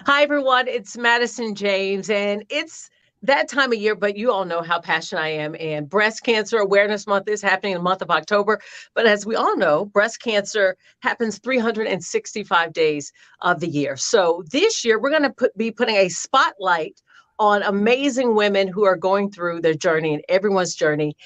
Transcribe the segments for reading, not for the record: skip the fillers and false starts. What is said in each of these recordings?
Hi, everyone. It's Madison James, and it's that time of year, but you all know how passionate I am. And Breast Cancer Awareness Month is happening in the month of October. But as we all know, breast cancer happens 365 days of the year. So this year, we're going to be putting a spotlight on amazing women who are going through their journey, and everyone's journey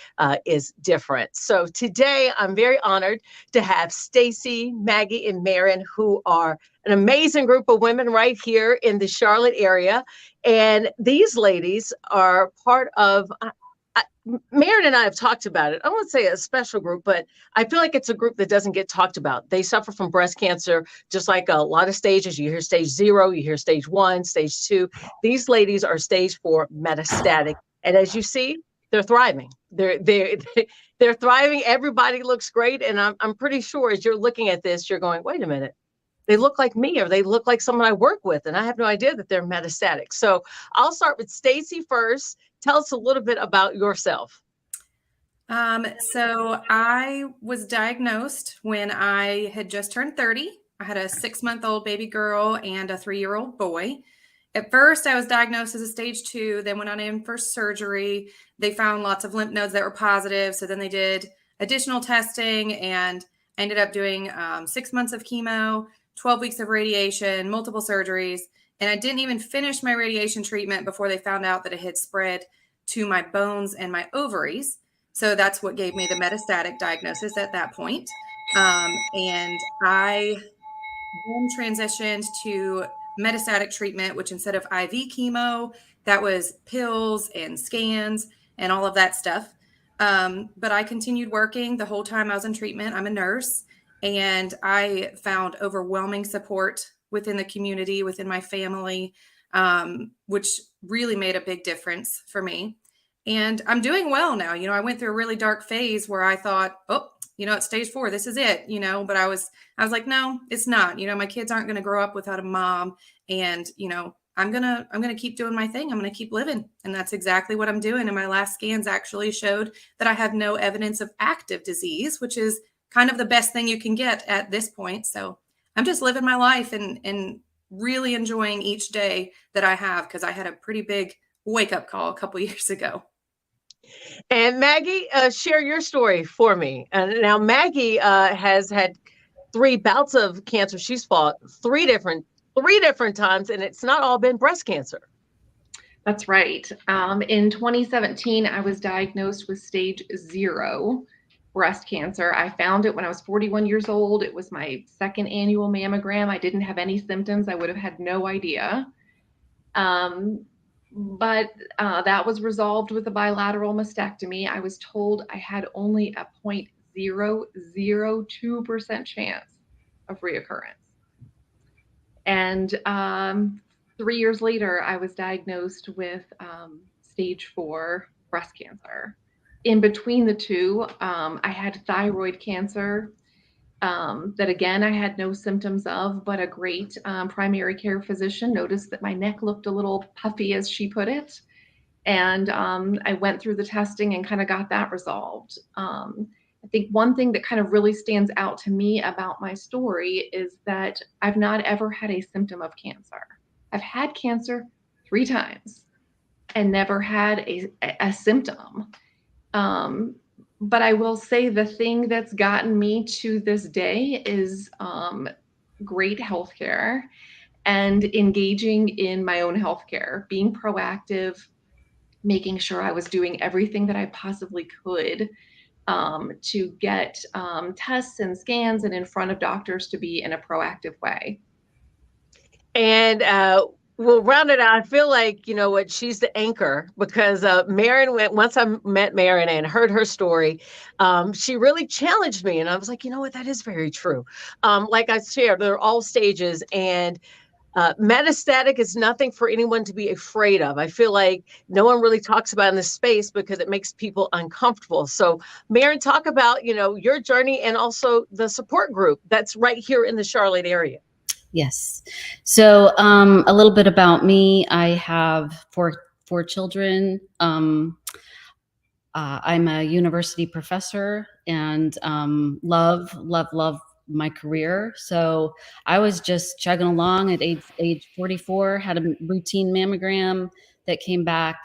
is different. So today, I'm very honored to have Stacy, Maggie, and Maren, who are an amazing group of women right here in the Charlotte area. And these ladies are part of, Maren and I have talked about it. I won't say a special group, but I feel like it's a group that doesn't get talked about. They suffer from breast cancer, just like a lot of stages. You hear stage 0, you hear stage 1, stage 2. These ladies are stage 4 metastatic. And as you see, they're thriving. They're thriving. Everybody looks great. And I'm pretty sure as you're looking at this, you're going, wait a minute. They look like me, or they look like someone I work with, and I have no idea that they're metastatic. So I'll start with Stacy first. Tell us a little bit about yourself. So I was diagnosed when I had just turned 30. I had a 6-month-old baby girl and a 3-year-old boy. At first, I was diagnosed as a stage 2. Then went on in for surgery. They found lots of lymph nodes that were positive. So then they did additional testing, and I ended up doing 6 months of chemo, 12 weeks of radiation, multiple surgeries. And I didn't even finish my radiation treatment before they found out that it had spread to my bones and my ovaries. So that's what gave me the metastatic diagnosis at that point. And I then transitioned to metastatic treatment, which instead of IV chemo, that was pills and scans and all of that stuff. But I continued working the whole time I was in treatment. I'm a nurse, and I found overwhelming support within the community, within my family, which really made a big difference for me. And I'm doing well now. I went through a really dark phase where I thought, oh, it's stage 4. This is it, but I was like, no, it's not. My kids aren't going to grow up without a mom. And, I'm going to keep doing my thing. I'm going to keep living. And that's exactly what I'm doing. And my last scans actually showed that I had no evidence of active disease, which is kind of the best thing you can get at this point. So I'm just living my life and really enjoying each day that I have, because I had a pretty big wake up call a couple years ago. And Maggie, share your story for me. And now Maggie has had 3 bouts of cancer. She's fought three different times, and it's not all been breast cancer. That's right. In 2017, I was diagnosed with stage 0 breast cancer. I found it when I was 41 years old. It was my 2nd annual mammogram. I didn't have any symptoms. I would have had no idea. But that was resolved with a bilateral mastectomy. I was told I had only a 0.002% chance of reoccurrence. And 3 years later, I was diagnosed with stage 4 breast cancer. In between the two, I had thyroid cancer that, again, I had no symptoms of, but a great primary care physician noticed that my neck looked a little puffy, as she put it. And I went through the testing and kind of got that resolved. I think one thing that kind of really stands out to me about my story is that I've not ever had a symptom of cancer. I've had cancer 3 times and never had a symptom. But I will say the thing that's gotten me to this day is great healthcare and engaging in my own healthcare, being proactive, making sure I was doing everything that I possibly could to get tests and scans and in front of doctors to be in a proactive way. And we'll round it out. I feel like, she's the anchor, because Maren, once I met Maren and heard her story, she really challenged me. And I was like, you know what, that is very true. Like I shared, they're all stages, and metastatic is nothing for anyone to be afraid of. I feel like no one really talks about in this space because it makes people uncomfortable. So Maren, talk about, your journey and also the support group that's right here in the Charlotte area. Yes. So a little bit about me. I have four children. I'm a university professor and love my career. So I was just chugging along at age 44, had a routine mammogram that came back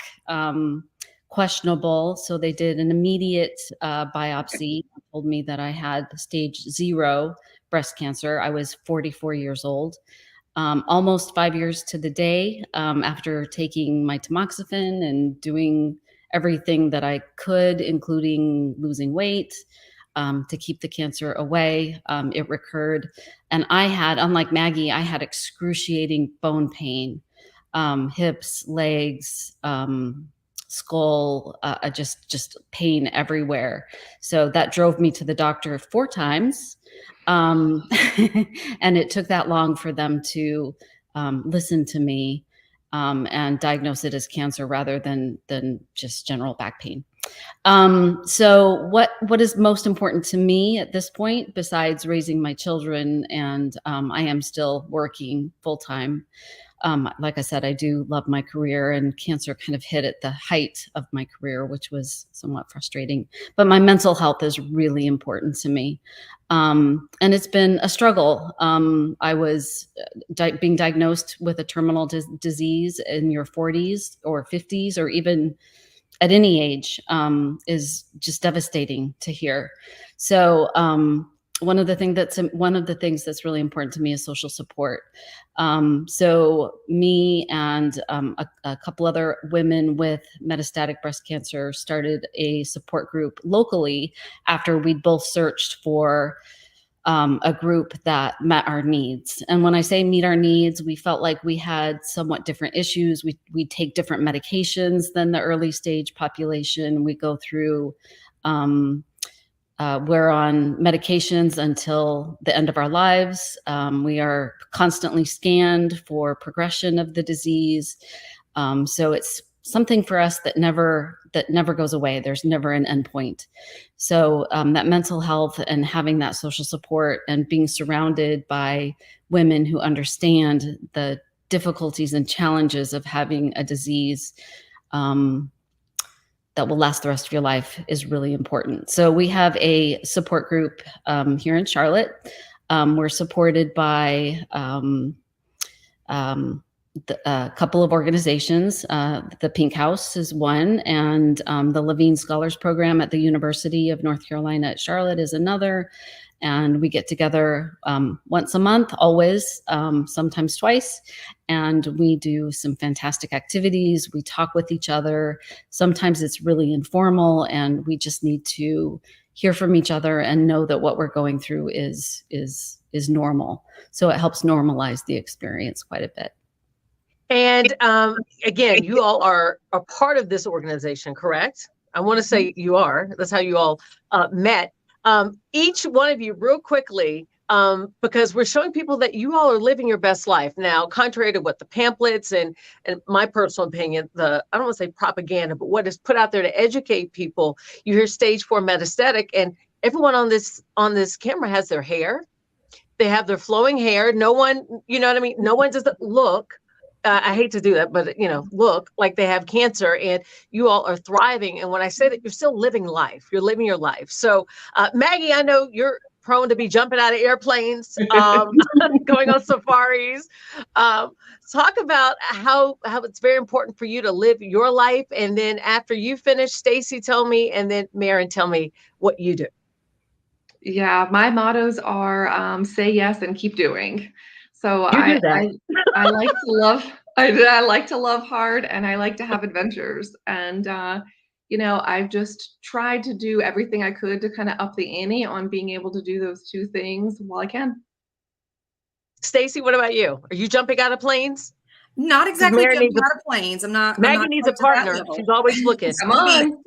questionable. So they did an immediate biopsy, told me that I had stage 0 breast cancer. I was 44 years old. Almost 5 years to the day after taking my tamoxifen and doing everything that I could, including losing weight to keep the cancer away. It recurred. And I had, unlike Maggie, I had excruciating bone pain, hips, legs, skull, just pain everywhere. So that drove me to the doctor 4 times. And it took that long for them to listen to me and diagnose it as cancer rather than just general back pain. So what is most important to me at this point, besides raising my children, and I am still working full time. Like I said, I do love my career, and cancer kind of hit at the height of my career, which was somewhat frustrating. But my mental health is really important to me. And it's been a struggle. I was being diagnosed with a terminal disease in your 40s or 50s, or even at any age, is just devastating to hear. So one of the things that's really important to me is social support. So me and a couple other women with metastatic breast cancer started a support group locally after we'd both searched for a group that met our needs. And when I say meet our needs, we felt like we had somewhat different issues. We take different medications than the early stage population. We go through we're on medications until the end of our lives. We are constantly scanned for progression of the disease. So it's something for us that never goes away. There's never an endpoint. So that mental health and having that social support and being surrounded by women who understand the difficulties and challenges of having a disease that will last the rest of your life is really important. So we have a support group here in Charlotte. We're supported by a couple of organizations. The Pink House is one, and the Levine Scholars Program at the University of North Carolina at Charlotte is another. And we get together once a month, always, sometimes twice, and we do some fantastic activities. We talk with each other. Sometimes it's really informal, and we just need to hear from each other and know that what we're going through is normal. So it helps normalize the experience quite a bit. And again, you all are a part of this organization, correct? I want to say you are. That's how you all met. Each one of you, real quickly, because we're showing people that you all are living your best life. Now, contrary to what the pamphlets and my personal opinion, I don't want to say propaganda, but what is put out there to educate people, you hear stage 4 metastatic, and everyone on this camera has their hair. They have their flowing hair. No one, you know what I mean? No one doesn't look, I hate to do that, but look like they have cancer, and you all are thriving. And when I say that, you're still living life, you're living your life. So Maggie, I know you're prone to be jumping out of airplanes, going on safaris. Talk about how it's very important for you to live your life. And then after you finish, Stacy, tell me, and then Maren, tell me what you do. Yeah, my mottos are say yes and keep doing. So I like to love, I like to love hard, and I like to have adventures. And, I've just tried to do everything I could to kind of up the ante on being able to do those two things while I can. Stacy, what about you? Are you jumping out of planes? Not exactly jumping out of planes. Maggie needs a partner. She's always looking. Come on.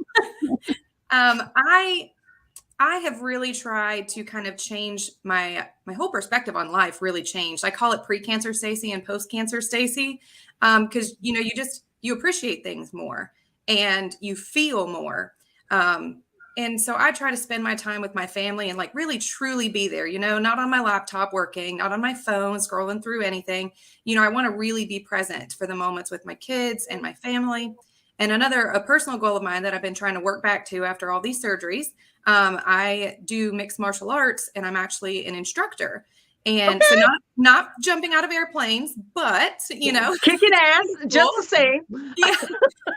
I have really tried to kind of change my whole perspective on life. Really changed. I call it pre-cancer Stacy and post-cancer Stacy, because you appreciate things more and you feel more. And so I try to spend my time with my family and like really truly be there. Not on my laptop working, not on my phone scrolling through anything. I want to really be present for the moments with my kids and my family. And a personal goal of mine that I've been trying to work back to after all these surgeries, I do mixed martial arts, and I'm actually an instructor. And so not jumping out of airplanes, but kicking ass, just the same. Yeah.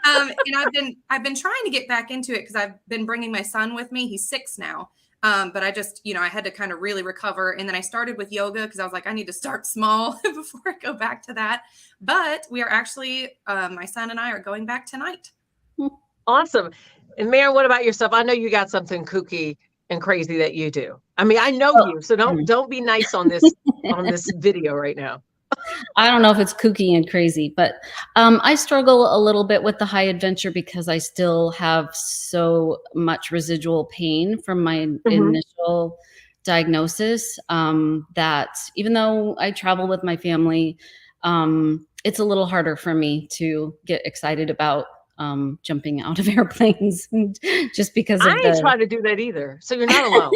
And I've been trying to get back into it because I've been bringing my son with me. He's 6 now. But I just, I had to kind of really recover. And then I started with yoga because I was like, I need to start small before I go back to that. But we are actually, my son and I are going back tonight. Awesome. And Maren, what about yourself? I know you got something kooky and crazy that you do. I mean, I know you, so don't be nice on this video right now. I don't know if it's kooky and crazy, but I struggle a little bit with the high adventure because I still have so much residual pain from my initial diagnosis that even though I travel with my family, it's a little harder for me to get excited about jumping out of airplanes just because of I ain't trying to do that either. So you're not alone.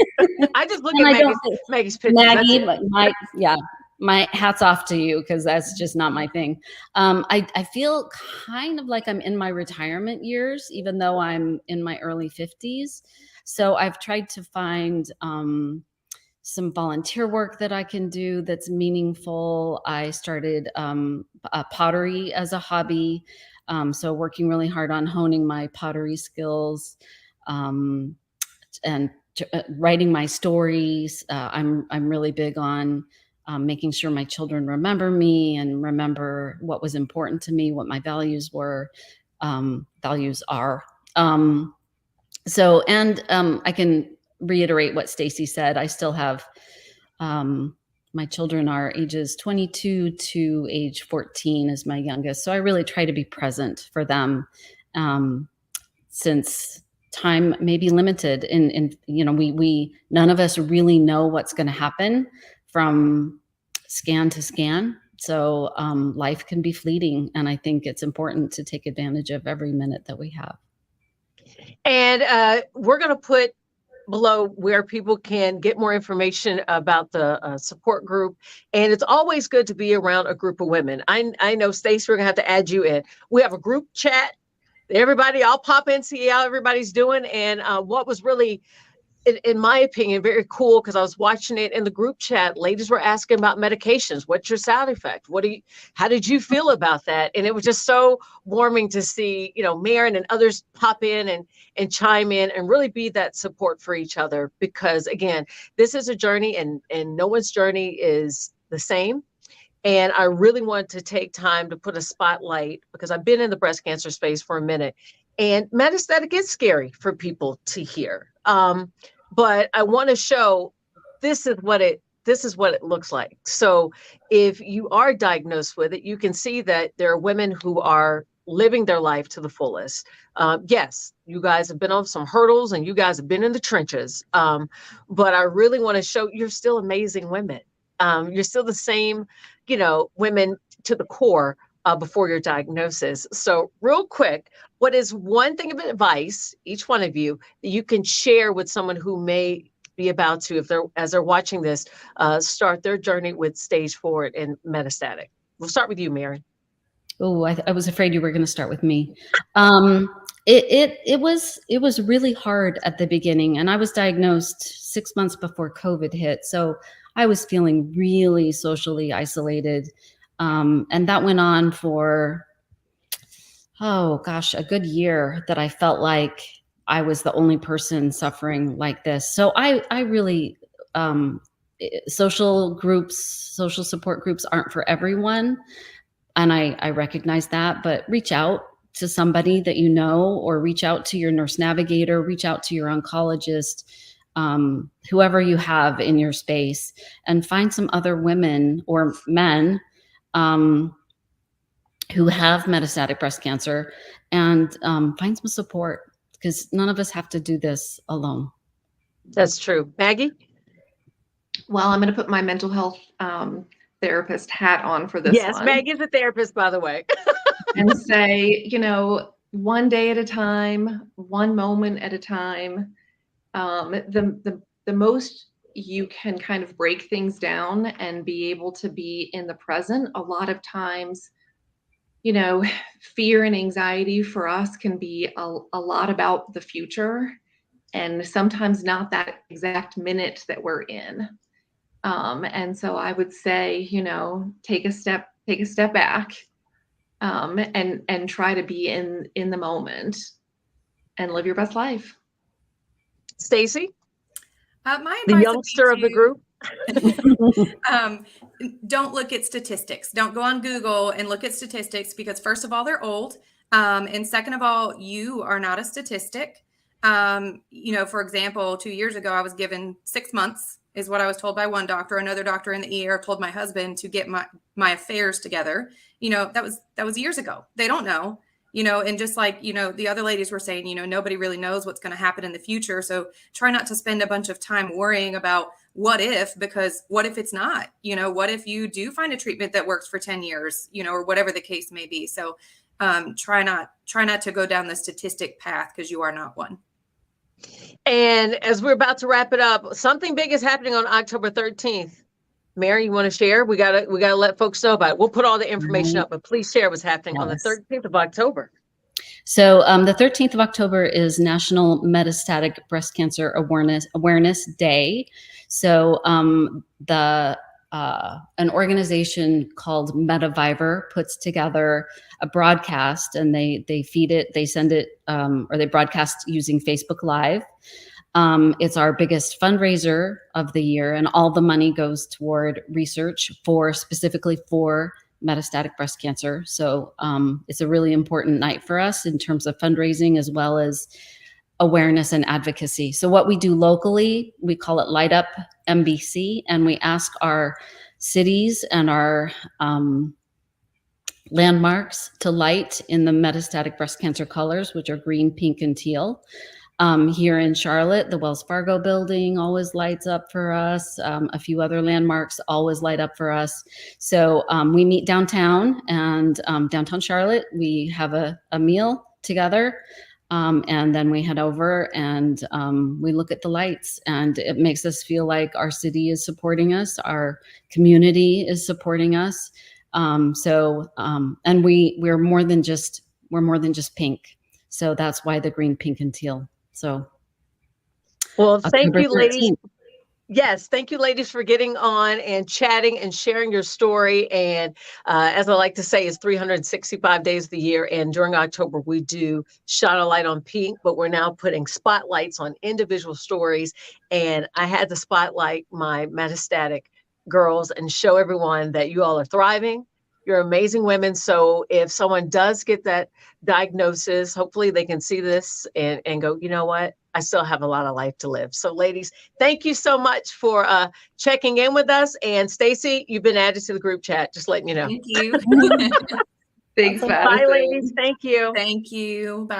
I just look at Maggie's pictures. Maggie, my hat's off to you because that's just not my thing. I feel kind of like I'm in my retirement years, even though I'm in my early 50s. So I've tried to find some volunteer work that I can do that's meaningful. I started pottery as a hobby. So working really hard on honing my pottery skills and writing my stories. I'm really big on making sure my children remember me and remember what was important to me, what my values were, values are. I can reiterate what Stacy said. I still have, my children are ages 22 to age 14 is my youngest. So I really try to be present for them since time may be limited and we none of us really know what's going to happen from scan to scan. So life can be fleeting. And I think it's important to take advantage of every minute that we have. And we're going to put below where people can get more information about the support group. And it's always good to be around a group of women. I know, Stacy, we're going to have to add you in. We have a group chat. Everybody, I'll pop in, see how everybody's doing. And what was really, in my opinion, very cool, because I was watching it in the group chat, ladies were asking about medications. What's your side effect? How did you feel about that? And it was just so warming to see, Maren and others pop in and chime in and really be that support for each other. Because again, this is a journey and no one's journey is the same. And I really want to take time to put a spotlight, because I've been in the breast cancer space for a minute, and metastatic is scary for people to hear. But I want to show this is what it looks like. So if you are diagnosed with it, you can see that there are women who are living their life to the fullest. Yes, you guys have been on some hurdles and you guys have been in the trenches. But I really want to show you're still amazing women. You're still the same, women to the core before your diagnosis. So real quick, what is one thing of advice, each one of you, that you can share with someone who may be about to, as they're watching this, start their journey with stage 4 and metastatic? We'll start with you, Maren. Oh, I was afraid you were going to start with me. It was really hard at the beginning, and I was diagnosed 6 months before COVID hit. So I was feeling really socially isolated. And that went on for, a good year, that I felt like I was the only person suffering like this. So I really, social support groups aren't for everyone. And I recognize that, but reach out to somebody that you know, or reach out to your nurse navigator, reach out to your oncologist, whoever you have in your space, and find some other women or men who have metastatic breast cancer, and find some support, because none of us have to do this alone. That's true. Maggie? Well, I'm going to put my mental health therapist hat on for this one. Yes, Maggie's a therapist, by the way. And say, one day at a time, one moment at a time. The most you can kind of break things down and be able to be in the present. A lot of times you know, fear and anxiety for us can be a lot about the future, and sometimes not that exact minute that we're in. And so I would say, you know, take a step back, and try to be in the moment and live your best life. Stacy, My the advice youngster of the group. Don't look at statistics. Don't go on Google and look at statistics, because first of all, they're old. And second of all, you are not a statistic. You know, for example, 2 years ago, I was given 6 months is what I was told by one doctor. Another doctor in the ER told my husband to get my affairs together. You know, that was years ago. They don't know, you know, and just like, you know, the other ladies were saying, you know, nobody really knows what's going to happen in the future. So try not to spend a bunch of time worrying about what if, because what if it's not, you know, what if you do find a treatment that works for 10 years, you know, or whatever the case may be. So try not to go down the statistic path, because you are not one. And as we're about to wrap it up, something big is happening on October 13th. Mary, you want to share? We gotta let folks know about it. We'll put all the information up, but please share what's happening on the 13th of October. So the 13th of October is National Metastatic Breast Cancer Awareness Day. So an organization called Metavivor puts together a broadcast, and they feed it, they send it, or they broadcast using Facebook Live. It's our biggest fundraiser of the year, and all the money goes toward research specifically for metastatic breast cancer. So it's a really important night for us in terms of fundraising as well as awareness and advocacy. So what we do locally, we call it Light Up MBC, and we ask our cities and our landmarks to light in the metastatic breast cancer colors, which are green, pink, and teal. Here in Charlotte, the Wells Fargo building always lights up for us. A few other landmarks always light up for us. So we meet downtown, and downtown Charlotte, we have a meal together. And then we head over and we look at the lights, and it makes us feel like our city is supporting us, our community is supporting us. And we're more than just pink. So that's why the green, pink, and teal. So, well, thank October you, ladies. 13th. Yes, thank you, ladies, for getting on and chatting and sharing your story. And as I like to say, it's 365 days of the year. And during October, we do shine a light on pink, but we're now putting spotlights on individual stories. And I had to spotlight my metastatic girls and show everyone that you all are thriving. You're amazing women. So if someone does get that diagnosis, hopefully they can see this and go, you know what? I still have a lot of life to live. So ladies, thank you so much for checking in with us. And Stacy, you've been added to the group chat, just letting you know. Thank you. Thanks, Bye, Madison. ladies. Thank you. Thank you. Bye.